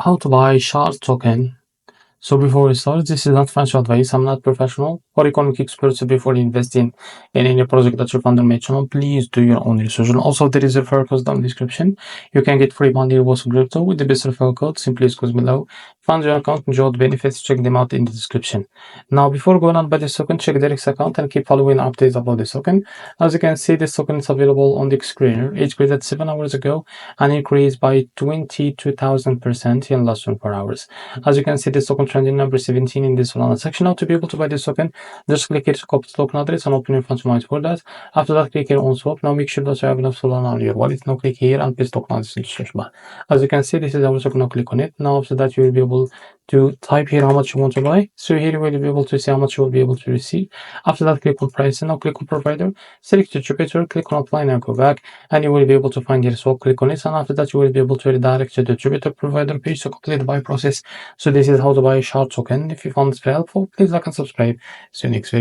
How to buy SHART token. So before we start, this is not financial advice. I'm not professional or economic expert. So before investing in any project that you fund on my channel, please do your own research. And also, there is a referral code down in the description. You can get free money rewards for crypto with the best referral code. Simply use code below. Fund your account, enjoy the benefits. Check them out in the description. Now, before going on by this token, check Derek's account and keep following updates about this token. As you can see, this token is available on the screener. It created 7 hours ago and increased by 22,000% in last 24 hours. As you can see, this token trending number 17 in this Solana section. Now, to be able to buy this token, just click here to copy the token address and open your funds for that. After that, click here on swap. Now, make sure that you have enough Solana on your wallet. Now, click here and paste token address in the search bar. As you can see, this is our token. Now, click on it. Now, after that, you will be able to type here how much you want to buy. So here you will be able to see how much you will be able to receive. After that, click on price and now click on provider. Select your Jupiter, click on apply and go back, and you will be able to find your swap. Click on it, and after that, you will be able to redirect to the Jupiter provider page to complete the buy process. So this is how to buy SHART token. If you found this very helpful, please like and subscribe. See you next video.